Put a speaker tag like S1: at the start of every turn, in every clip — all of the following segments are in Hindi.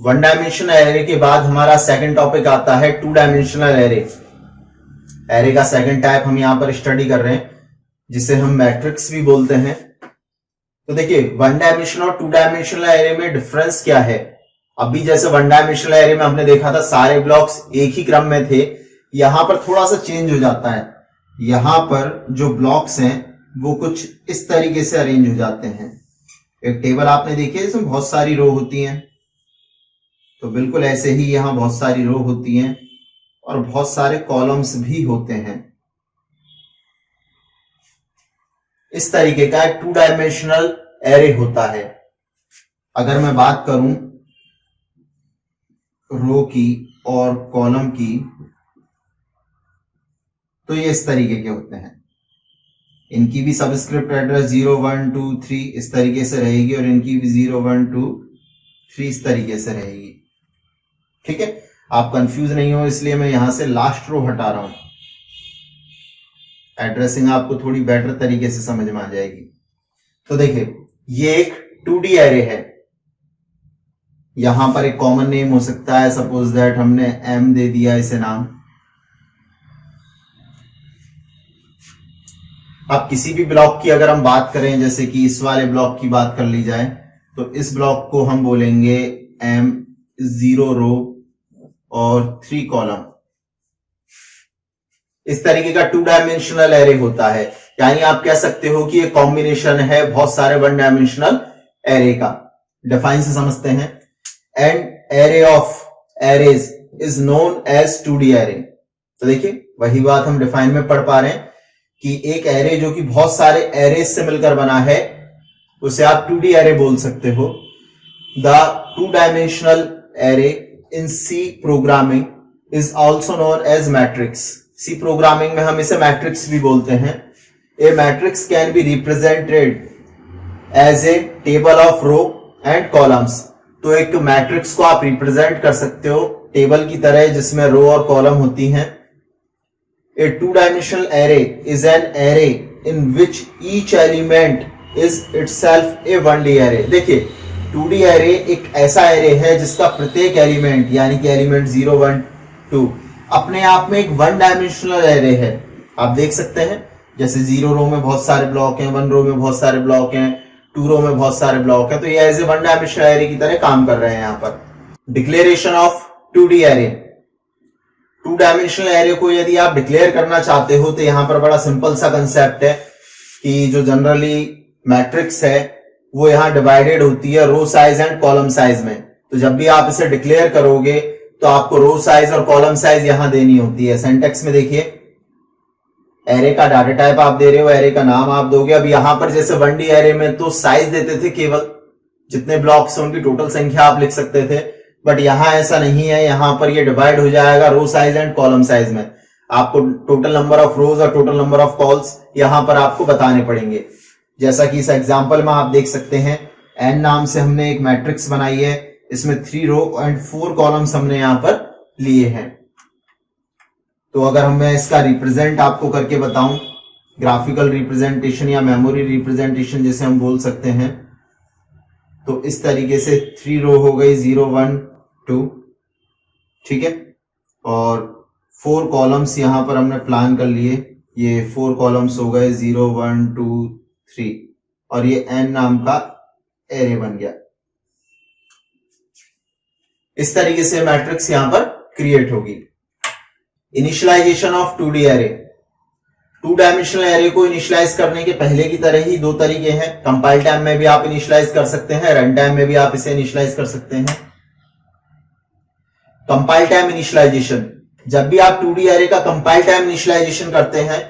S1: वन डायमेंशनल एरे के बाद हमारा सेकंड टॉपिक आता है टू डायमेंशनल एरे। एरे का सेकंड टाइप हम यहां पर स्टडी कर रहे हैं, जिसे हम मैट्रिक्स भी बोलते हैं। तो देखिए, वन डायमेंशनल और टू डायमेंशनल एरे में डिफरेंस क्या है। अभी जैसे वन डायमेंशनल एरे में हमने देखा था सारे ब्लॉक्स एक ही क्रम में थे, यहां पर थोड़ा सा चेंज हो जाता है। यहां पर जो ब्लॉक्स हैं वो कुछ इस तरीके से अरेंज हो जाते हैं। एक टेबल आपने देखी है जिसमें बहुत सारी रो होती हैं, तो बिल्कुल ऐसे ही यहां बहुत सारी रो होती हैं और बहुत सारे कॉलम्स भी होते हैं। इस तरीके का एक टू डायमेंशनल एरे होता है। अगर मैं बात करूं रो की और कॉलम की, तो ये इस तरीके के होते हैं। इनकी भी सबस्क्रिप्ट एड्रेस 0 1 2 3 इस तरीके से रहेगी और इनकी भी 0 1 2 3 इस तरीके से रहेगी। ठीक है, आप कंफ्यूज नहीं हो इसलिए मैं यहां से लास्ट रो हटा रहा हूं। एड्रेसिंग आपको थोड़ी बेटर तरीके से समझ में आ जाएगी। तो देखिए, ये एक 2D एरे है। यहां पर एक कॉमन नेम हो सकता है, सपोज दैट हमने M दे दिया इसे नाम। अब किसी भी ब्लॉक की अगर हम बात करें, जैसे कि इस वाले ब्लॉक की बात कर ली जाए, तो इस ब्लॉक को हम बोलेंगे M 0 रो और 3 कॉलम। इस तरीके का टू डायमेंशनल एरे होता है, यानी आप कह सकते हो कि ये कॉम्बिनेशन है बहुत सारे वन डायमेंशनल एरे का। डिफाइन से समझते हैं। And array of arrays is known as 2D array. तो देखिए, वही बात हम डिफाइन में पढ़ पा रहे हैं कि एक एरे जो कि बहुत सारे एरेज से मिलकर बना है, उसे आप 2D एरे बोल सकते हो। The two dimensional array in C programming is also known as matrix. C programming में हम इसे मैट्रिक्स भी बोलते हैं। A matrix can be represented as a table of row and columns. तो एक मैट्रिक्स को आप रिप्रेजेंट कर सकते हो टेबल की तरह, जिसमें रो और कॉलम होती हैं। A two-dimensional array is an array in which each element is itself a 1D array। देखिए, 2D array एक ऐसा array है जिसका प्रत्येक एलिमेंट, यानी कि एलिमेंट 0 1 2 अपने आप में एक वन डायमेंशनल array है। आप देख सकते हैं, जैसे 0 रो में बहुत सारे ब्लॉक हैं, 1 रो में बहुत सारे ब्लॉक हैं, 2 रो में बहुत सारे ब्लॉक हैं, तो ये as a one dimensional array की तरह काम कर रहे हैं। यहाँ पर declaration of 2D array। Two dimensional array को यदि आप डिक्लेयर करना चाहते हो, तो यहां पर बड़ा सिंपल सा कंसेप्ट है कि जो जनरली मैट्रिक्स है वो यहां डिवाइडेड होती है रो साइज एंड कॉलम साइज में। तो जब भी आप इसे डिक्लेयर करोगे तो आपको रो साइज और कॉलम साइज यहां देनी होती है। सिंटैक्स में देखिए, एरे का डाटा टाइप आप दे रहे हो, एरे का नाम आप दोगे। अब यहां पर जैसे 1D एरे में तो साइज देते थे, केवल जितने ब्लॉक्स हैं उनकी टोटल संख्या आप लिख सकते थे, बट यहां ऐसा नहीं है। यहां पर ये डिवाइड हो जाएगा रो साइज एंड कॉलम साइज में। आपको टोटल नंबर ऑफ रोज और टोटल नंबर ऑफ कॉल्स यहां पर आपको बताने पड़ेंगे। जैसा कि इस एग्जांपल में आप देख सकते हैं, एन नाम से हमने एक मैट्रिक्स बनाई है, इसमें 3 रो एंड 4 कॉलम्स हमने यहां पर लिए हैं। तो अगर मैं इसका रिप्रेजेंट आपको करके बताऊं, ग्राफिकल रिप्रेजेंटेशन या मेमोरी रिप्रेजेंटेशन जिसे हम बोल सकते हैं, तो इस तरीके से 3 रो हो गई 0 1 2, ठीक है, और 4 कॉलम्स यहां पर हमने प्लान कर लिए। ये 4 कॉलम्स हो गए 0 1 2 3, और ये n नाम का एरे बन गया। इस तरीके से मैट्रिक्स यहां पर क्रिएट होगी। Initialization of 2D array. Two dimensional array को इनिशियलाइज करने के पहले की तरह ही 2 तरीके हैं। कंपाइल टाइम में भी आप इनिशियलाइज कर सकते हैं, रन टाइम में भी आप इसे इनिशियलाइज कर सकते हैं। कंपाइल टाइम इनिशियलाइजेशन, जब भी आप 2D एरे का कंपाइल टाइम इनिशियलाइजेशन करते हैं,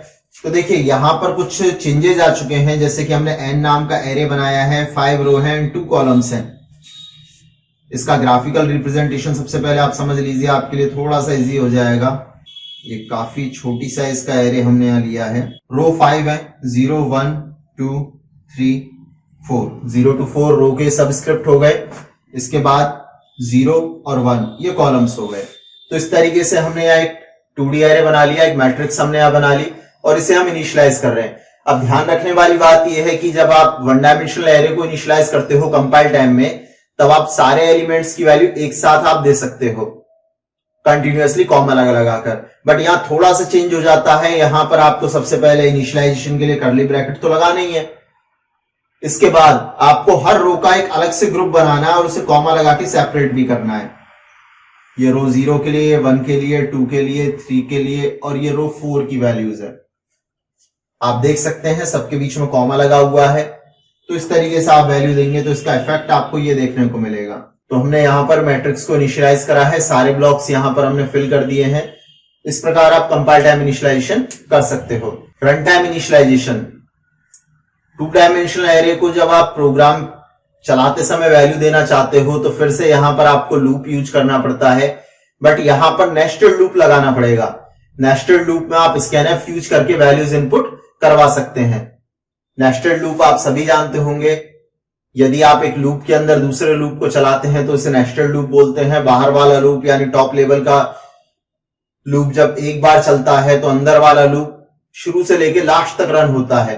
S1: तो देखिए यहां पर कुछ चेंजेस आ चुके हैं। जैसे कि हमने n नाम का एरे बनाया है, 5 रो है एंड 2 कॉलम्स हैं। इसका ग्राफिकल रिप्रेजेंटेशन सबसे पहले आप समझ लीजिए, आपके लिए थोड़ा सा इजी हो जाएगा। ये काफी छोटी साइज का एरे हमने यहां लिया है। रो 5 है, 0 1 2 3 4, 0 to 4 रो के सबस्क्रिप्ट हो गए। इसके बाद 0 और 1 ये कॉलम्स हो गए। तो इस तरीके से हमने यहाँ एक 2D एरे बना लिया, एक मैट्रिक्स हमने यहाँ बना ली, और इसे हम इनिशियलाइज कर रहे हैं। अब ध्यान रखने वाली बात यह है कि जब आप वन डायमेंशनल एरे को इनिशियलाइज करते हो कंपाइल टाइम में, तब आप सारे एलिमेंट्स की वैल्यू एक साथ आप दे सकते हो कंटिन्यूअसली कॉमा लगाकर। बट यहां थोड़ा सा चेंज हो जाता है, यहां पर आपको सबसे पहले इनिशियलाइजेशन के लिए कर्ली ब्रैकेट तो लगाना ही है। इसके बाद आपको हर रो का एक अलग से ग्रुप बनाना है और उसे कॉमा लगा के सेपरेट भी करना है। ये रो 0 के लिए, 1 के लिए, 2 के लिए, 3 के लिए और ये रो 4 की वैल्यूज है। आप देख सकते हैं सबके बीच में कॉमा लगा हुआ है। तो इस तरीके से आप वैल्यू देंगे तो इसका इफेक्ट आपको ये देखने को मिलेगा। तो हमने यहां पर मैट्रिक्स को इनिशियलाइज करा है, सारे ब्लॉक्स यहां पर हमने फिल कर दिए हैं। इस प्रकार आप कंपाइल टाइम इनिशियलाइजेशन कर सकते हो। Run time initialization, 2 dimensional array को जब आप प्रोग्राम चलाते समय वैल्यू देना चाहते हो तो फिर से यहां पर आपको लूप यूज करना पड़ता है, बट यहां पर नेस्टेड लूप लगाना पड़ेगा। नेस्टेड लूप में आप स्कैनफ यूज करके वैल्यूज इनपुट करवा सकते हैं। नेस्टेड लूप आप सभी जानते होंगे, यदि आप एक लूप के अंदर दूसरे लूप को चलाते हैं तो इसे नेस्टेड लूप बोलते हैं। बाहर वाला लूप यानी टॉप लेवल का लूप जब एक बार चलता है तो अंदर वाला लूप शुरू से लेकर लास्ट तक रन होता है।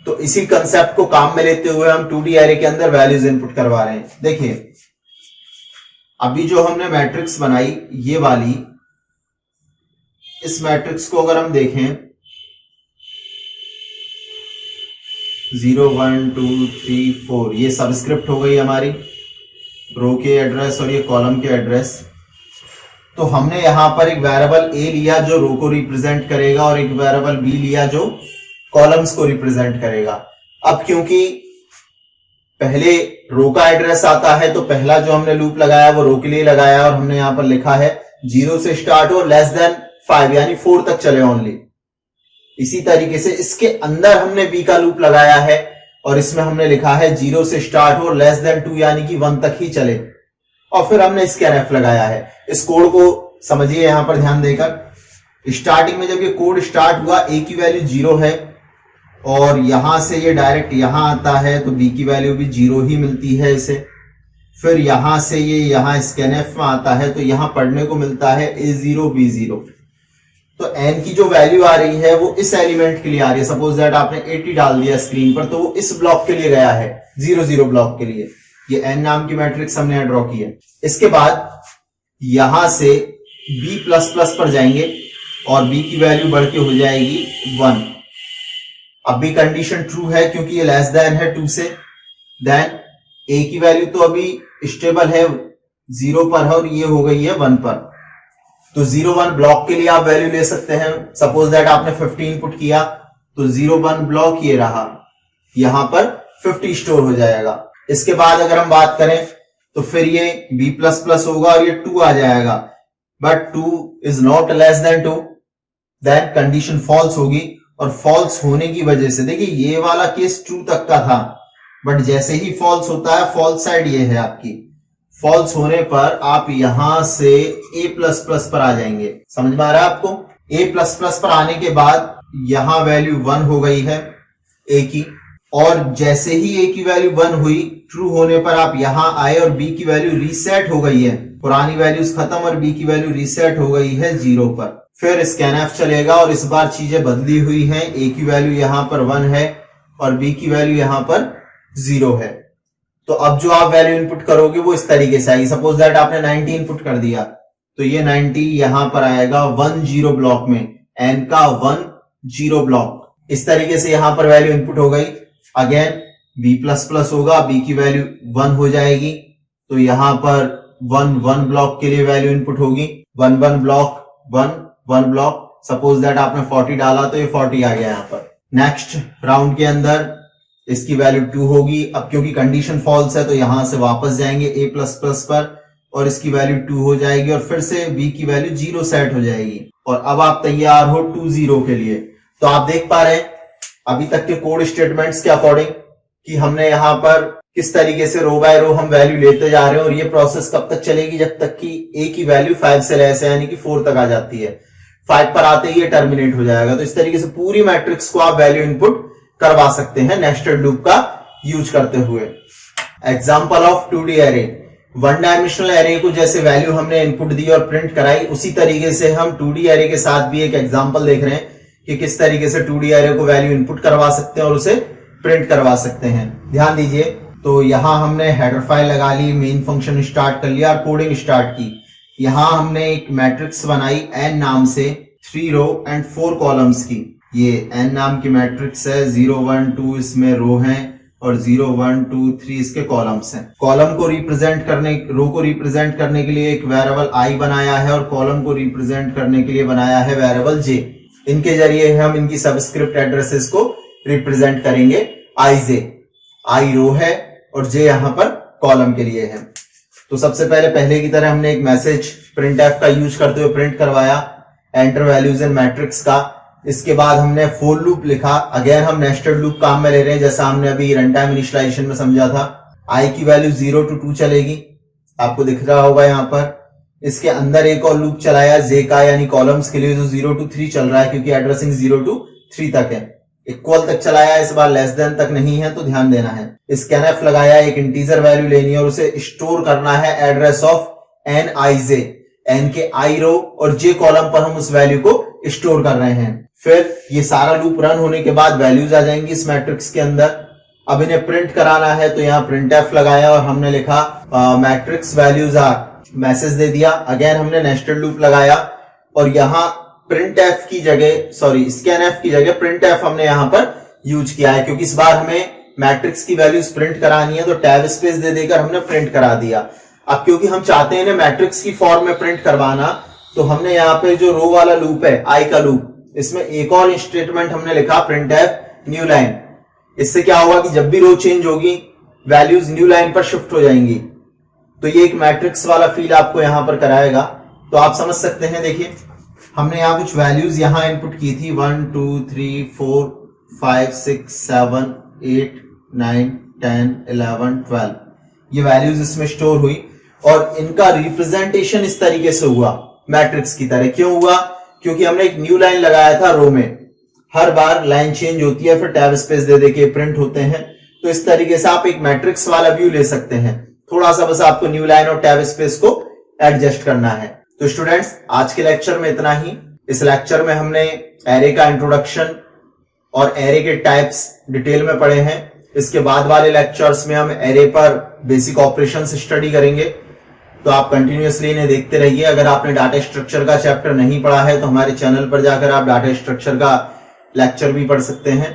S1: तो इसी कंसेप्ट को काम में लेते हुए हम 2D एरे के अंदर वैल्यूज इनपुट करवा रहे हैं। देखिए अभी जो हमने मैट्रिक्स बनाई ये वाली, इस मैट्रिक्स को अगर हम देखें 0 1 2 3 4 ये सबस्क्रिप्ट हो गई हमारी रो के एड्रेस और ये कॉलम के एड्रेस। तो हमने यहां पर एक वेरिएबल ए लिया जो रो को रिप्रेजेंट करेगा और एक वेरिएबल बी लिया जो कॉलम्स को रिप्रेजेंट करेगा। अब क्योंकि पहले रो का एड्रेस आता है तो पहला जो हमने लूप लगाया वो रो के लिए लगाया और हमने यहां पर लिखा है 0 से स्टार्ट हो लेस देन 5 यानी 4 तक चले ओनली। इसी तरीके से इसके अंदर हमने बी का लूप लगाया है और इसमें हमने लिखा है 0 से स्टार्ट हो लेस देन 2 यानी कि 1 तक ही चले, और फिर हमने स्कैनफ लगाया है। इस कोड को समझिए यहां पर ध्यान देकर। स्टार्टिंग में जब ये कोड स्टार्ट हुआ ए की वैल्यू 0 है और यहां से ये डायरेक्ट यहां आता है तो बी की वैल्यू भी 0 ही मिलती है इसे। फिर यहां से ये यहां स्कैनफ में आता है तो यहां पढ़ने को मिलता है A0 B0। तो n की जो वैल्यू आ रही है वो इस एलिमेंट के लिए आ रही है। सपोज दैट आपने 80 डाल दिया स्क्रीन पर तो वो इस ब्लॉक के लिए गया है, 0 0 ब्लॉक के लिए। ये n नाम की मैट्रिक्स हमने ड्रॉ की है। इसके बाद यहां से B++ पर जाएंगे और b की वैल्यू बढ़ के हो जाएगी 1। अब भी कंडीशन ट्रू है क्योंकि ये लेस देन है 2 से। देन a की वैल्यू तो अभी स्टेबल है 0 पर है और ये हो गई है 1 पर। तो 0 1 ब्लॉक के लिए आप वैल्यू ले सकते हैं। सपोज दैट आपने 50 इनपुट किया तो 0 1 ब्लॉक ये रहा, यहां पर 50 स्टोर हो जाएगा। इसके बाद अगर हम बात करें तो फिर ये B++ होगा और ये 2 आ जाएगा, but 2 is not less than 2, then condition false होगी। और फॉल्स होने की वजह से देखिए ये वाला केस ट्रू तक का था, बट जैसे ही फॉल्स होता है फॉल्स साइड ये है आपकी, फॉल्स होने पर आप यहां से A++ पर आ जाएंगे। समझ में आ रहा है आपको? A++ पर आने के बाद यहां वैल्यू 1 हो गई है A की, और जैसे ही A की वैल्यू 1 हुई ट्रू होने पर आप यहां आए और B की वैल्यू रीसेट हो गई है, पुरानी वैल्यूज खत्म और B की वैल्यू रीसेट हो गई है 0 पर। फिर स्कैनफ चलेगा और इस बार चीजें बदली हुई हैं। A की वैल्यू यहां पर 1 है और B की वैल्यू यहां पर 0 है। तो अब जो आप वैल्यू इनपुट करोगे वो इस तरीके से आएगी। सपोज दैट आपने 90 इनपुट कर दिया तो ये 90 यहां पर आएगा 1 0 ब्लॉक में, n का 1 0 ब्लॉक। इस तरीके से यहां पर वैल्यू इनपुट हो गई। अगेन B++ होगा, B की वैल्यू 1 हो जाएगी तो यहां पर 1 1 ब्लॉक के लिए वैल्यू इनपुट होगी। 1 1 ब्लॉक 1 1 ब्लॉक। सपोज दैट आपने 40 डाला तो ये 40 आ गया यहां पर। नेक्स्ट राउंड के अंदर इसकी वैल्यू 2 होगी। अब क्योंकि कंडीशन फॉल्स है तो यहां से वापस जाएंगे A++ पर और इसकी वैल्यू 2 हो जाएगी और फिर से B की वैल्यू 0 सेट हो जाएगी और अब आप तैयार हो 2 0 के लिए। तो आप देख पा रहे हैं अभी तक के कोड स्टेटमेंट्स के अकॉर्डिंग कि हमने यहां पर किस तरीके से रो बाय रो हम वैल्यू लेते जा रहे हैं, और ये प्रोसेस कब तक चलेगी जब तक कि A की वैल्यू 5 से लेस है यानी कि 4 तक आ जाती है। 5 पर आते ही ये टर्मिनेट हो जाएगा। तो इस तरीके से पूरी मैट्रिक्स को आप वैल्यू इनपुट करवा सकते हैं नेस्टेड लूप का यूज करते हुए। Example of 2D array. 1 dimensional array को जैसे वैल्यू हमने इनपुट दी और प्रिंट कराई, उसी तरीके से हम 2D एरे के साथ भी एक एग्जांपल देख रहे हैं कि किस तरीके से 2D एरे को वैल्यू इनपुट करवा सकते हैं और उसे प्रिंट करवा सकते हैं। ध्यान दीजिए। तो यहाँ हमने हेडर फाइल लगा ली, मेन फंक्शन स्टार्ट कर लिया और कोडिंग स्टार्ट की। यहाँ हमने एक मैट्रिक्स बनाई n नाम से 3 रो एंड 4 कॉलम्स की। ये n नाम की मैट्रिक्स है, 0 1 2 इसमें रो हैं और 0 1 2 3 इसके कॉलम्स हैं। कॉलम को रिप्रेजेंट करने, रो को रिप्रेजेंट करने के लिए एक वेरिएबल i बनाया है और कॉलम को रिप्रेजेंट करने के लिए बनाया है वेरिएबल j। इनके जरिए हम इनकी सबस्क्रिप्ट एड्रेसेस को रिप्रेजेंट करेंगे। i रो है और j यहाँ पर कॉलम के लिए है। तो सबसे पहले की तरह हमने एक मैसेज printf का यूज करते हुए प्रिंट करवाया एंटर वैल्यूज इन मैट्रिक्स का। इसके बाद हमने फॉर लूप लिखा। अगेन हम नेस्टेड लूप काम में ले रहे हैं, जैसा हमने अभी रन टाइम इनिशियलाइजेशन में समझा था। i की वैल्यू 0 to 2 चलेगी, आपको दिख रहा होगा यहाँ पर। इसके अंदर एक और लूप चलाया j का, यानी कॉलम्स के लिए, जो 0 to 3 चल रहा है क्योंकि एड्रेसिंग 0 to 3 तक है। इक्वल तक चलाया, इस बार लेस देन तक नहीं है, तो ध्यान देना है। स्कैनफ लगाया, एक इंटीजर वैल्यू लेनी है और उसे स्टोर करना है एड्रेस ऑफ nij। n के i रो और j कॉलम पर हम उस वैल्यू को स्टोर कर रहे हैं। फिर ये सारा लूप रन होने के बाद वैल्यूज आ जाएंगी इस मैट्रिक्स के अंदर। अब इन्हें प्रिंट कराना है, तो यहाँ printf लगाया और हमने लिखा मैट्रिक्स वैल्यूज आर, मैसेज दे दिया। अगेन हमने नेस्टेड लूप लगाया और यहाँ printf की जगह, scanf की जगह printf हमने यहाँ पर यूज किया है, क्योंकि इस बार हमें मैट्रिक्स की वैल्यूज प्रिंट करानी है, तो टैब स्पेस दे देकर हमने प्रिंट करा दिया। अब क्योंकि हम चाहते हैं मैट्रिक्स की फॉर्म में प्रिंट करवाना, तो हमने यहाँ पे जो रो वाला लूप है, i का लूप, इसमें एक और स्टेटमेंट हमने लिखा printf न्यू लाइन। इससे क्या होगा कि जब भी रो चेंज होगी वैल्यूज न्यू लाइन पर शिफ्ट हो जाएंगी। तो ये एक मैट्रिक्स वाला फील आपको यहाँ पर कराएगा, तो आप समझ सकते हैं। देखिए हमने यहाँ कुछ वैल्यूज यहाँ इनपुट की थी, 1 2 3 4 5 6 7 8 9 10 11 12। ये वैल्यूज इसमें स्टोर हुई और इनका रिप्रेजेंटेशन इस तरीके से हुआ मैट्रिक्स की तरह। क्यों हुआ? क्योंकि हमने एक न्यू लाइन लगाया था रो में। हर बार लाइन चेंज होती है, फिर टैब स्पेस दे देके प्रिंट होते हैं। तो इस तरीके से आप एक मैट्रिक्स वाला व्यू ले सकते हैं। थोड़ा सा बस आपको न्यू लाइन और टैब स्पेस को एडजस्ट करना है। तो स्टूडेंट्स, आज के लेक्चर में इतना ही। इस लेक्चर में हमने एरे का इंट्रोडक्शन और एरे के टाइप्स डिटेल में पढ़े हैं। इसके बाद वाले लेक्चर्स में हम एरे पर बेसिक ऑपरेशंस स्टडी करेंगे, तो आप कंटिन्यूअसली इन्हें देखते रहिए। अगर आपने डाटा स्ट्रक्चर का चैप्टर नहीं पढ़ा है तो हमारे चैनल पर जाकर आप डाटा स्ट्रक्चर का लेक्चर भी पढ़ सकते हैं।